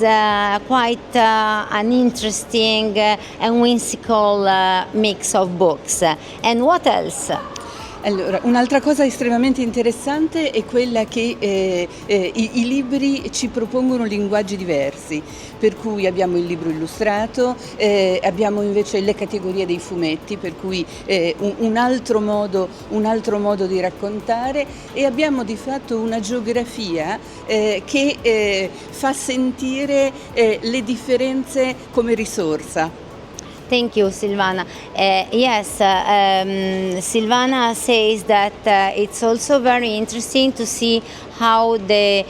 S1: quite an interesting and whimsical mix of books. And what else?
S8: Allora, un'altra cosa estremamente interessante è quella che i libri ci propongono linguaggi diversi, per cui abbiamo il libro illustrato, abbiamo invece le categorie dei fumetti, per cui un altro modo di raccontare, e abbiamo di fatto una geografia che fa sentire le differenze come risorsa.
S1: Thank you, Silvana. Yes, Silvana says that it's also very interesting to see how the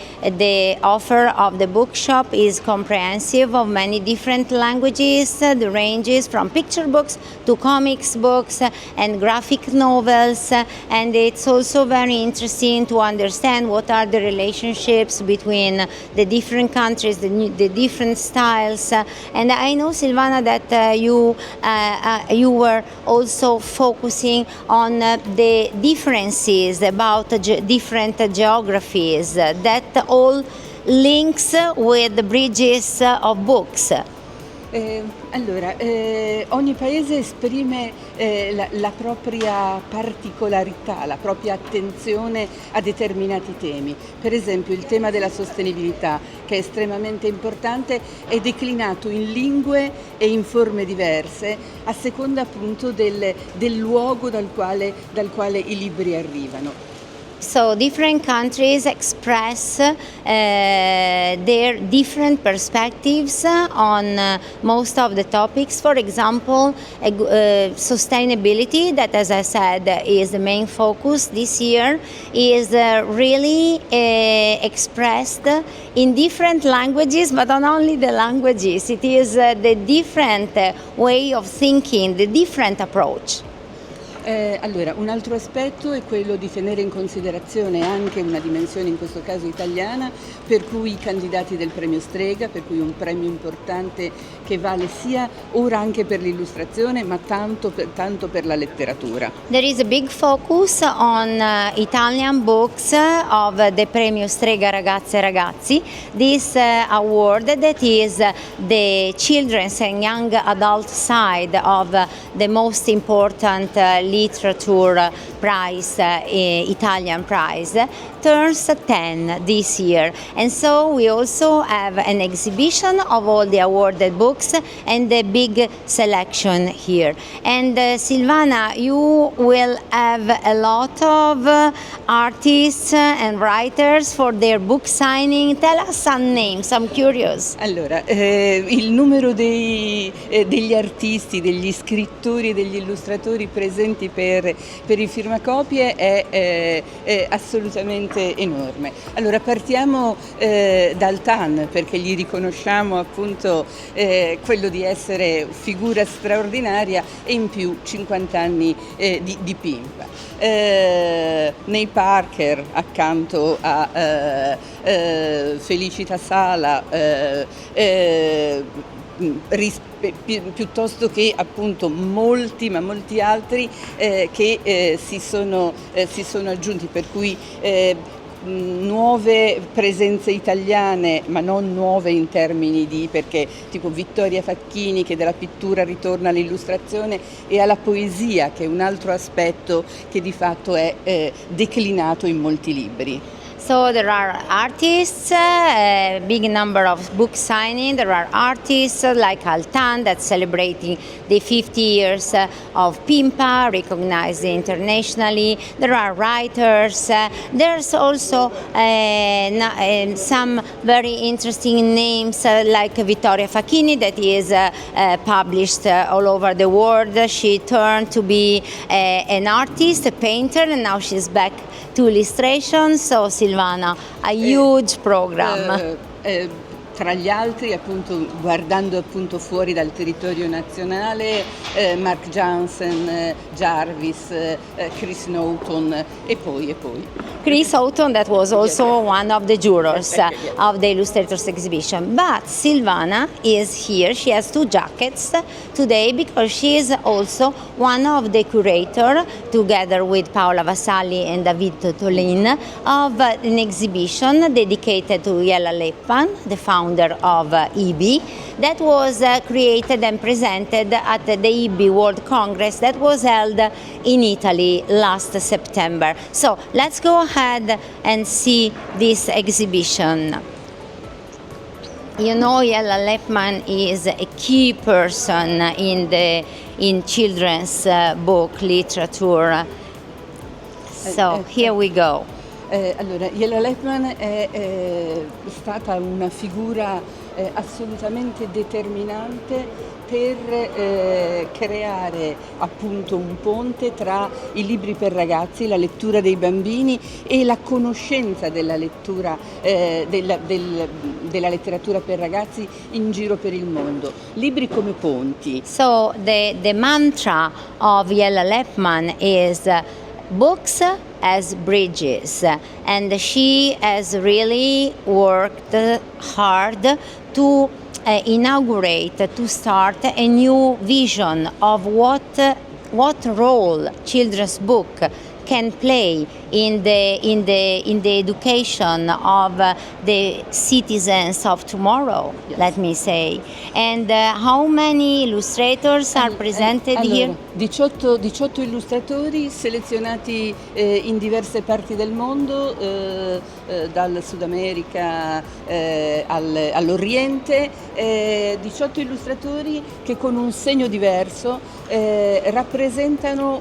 S1: offer of the bookshop is comprehensive of many different languages. The ranges from picture books to comics books and graphic novels, and it's also very interesting to understand what are the relationships between the different countries, the different styles. And I know, Silvana, that you were also focusing on the differences about different geographies that all links with the bridges of books.
S8: Ogni paese esprime la propria particolarità, la propria attenzione a determinati temi. Per esempio il tema della sostenibilità, che è estremamente importante, è declinato in lingue e in forme diverse a seconda appunto del luogo dal quale i libri arrivano.
S1: So different countries express their different perspectives on most of the topics. For example, sustainability, that, as I said, is the main focus this year, is really expressed in different languages, but not only the languages. It is the different way of thinking, the different approach.
S8: Allora, un altro aspetto è quello di tenere in considerazione anche una dimensione, in questo caso italiana, per cui i candidati del premio Strega, per cui un premio importante che vale sia ora anche per l'illustrazione, ma tanto per la letteratura.
S1: There is a big focus on Italian books of the Premio Strega Ragazze e Ragazzi. This award that is the children's and young adult side of the most important literature prize, Italian prize, turns 10 this year. And so we also have an exhibition of all the awarded books and the big selection here. And Silvana, you will have a lot of artists and writers for their book signing. Tell us some names, I'm curious.
S8: Allora, il numero degli artisti, degli scrittori e degli illustratori presenti per i firmacopie è assolutamente enorme. Allora partiamo dal TAN, perché gli riconosciamo appunto quello di essere figura straordinaria e in più 50 anni di pimpa. Nei Parker accanto a Felicita Sala, piuttosto che appunto molti altri che si sono aggiunti, per cui nuove presenze italiane, ma non nuove in termini di, perché tipo Vittoria Facchini, che dalla pittura ritorna all'illustrazione e alla poesia, che è un altro aspetto che di fatto è declinato in molti libri.
S1: So there are artists, a big number of book signing. There are artists like Altan that's celebrating the 50 years of Pimpa, recognized internationally. There are writers. There's also some very interesting names like Vittoria Facchini that is published all over the world. She turned to be an artist, a painter, and now she's back to illustration. So Silvana, a huge program.
S8: Tra gli altri, appunto, guardando appunto fuori dal territorio nazionale, Mark Jansen, Jarvis, Chris Norton e poi.
S1: Chris Houghton, that was also one of the jurors of the Illustrators exhibition. But Silvana is here. She has two jackets today because she is also one of the curators, together with Paola Vassalli and David Totolin, of an exhibition dedicated to Jela Leppan, the founder of IBI, that was created and presented at the IBI World Congress that was held in Italy last September. So let's go ahead and see this exhibition. You know, Jela Leppan is a key person in children's book literature. So here we go.
S8: Allora, Jela Leppan è stata una figura assolutamente determinante per creare appunto un ponte tra i libri per ragazzi, la lettura dei bambini e la conoscenza della lettura, della letteratura per ragazzi in giro per il mondo. Libri come ponti.
S1: So the mantra of Jella Lepman is books as bridges, and she has really worked hard to inaugurate, to start a new vision of what role children's book can play in the education of the citizens of tomorrow,
S8: yes.
S1: Let me say. And how many illustrators are presented here?
S8: 18 illustratori selezionati in diverse parti del mondo, dal Sud America all'Oriente, 18 illustratori che con un segno diverso rappresentano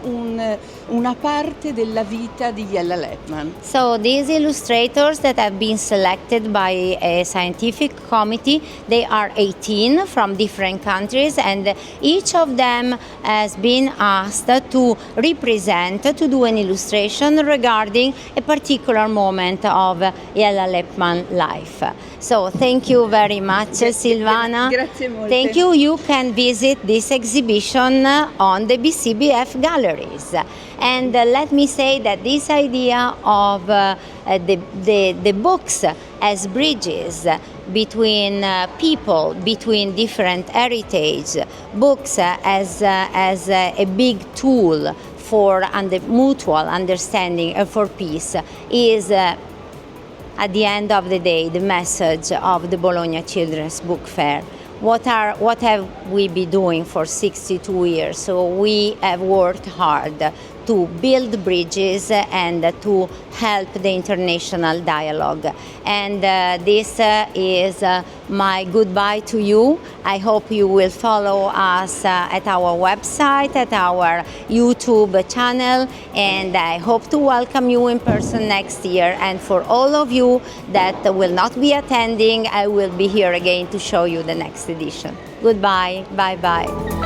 S8: una parte della vita di Jella Lepman.
S1: So these illustrators that have been selected by a scientific committee, they are 18 from different countries, and each of them has been asked to represent, to do an illustration regarding a particular moment of Jella Lepman life. So thank you very much, Silvana.
S8: Grazie molte.
S1: Thank you. You can visit this exhibition on the BCBF galleries. And let me say that this idea of the books as bridges between people, between different heritage, books as a big tool for mutual understanding and for peace is at the end of the day the message of the Bologna Children's Book Fair. What have we been doing for 62 years? So we have worked hard to build bridges and to help the international dialogue. And this is my goodbye to you. I hope you will follow us at our website, at our YouTube channel, and I hope to welcome you in person next year. And for all of you that will not be attending, I will be here again to show you the next edition. Goodbye. Bye-bye.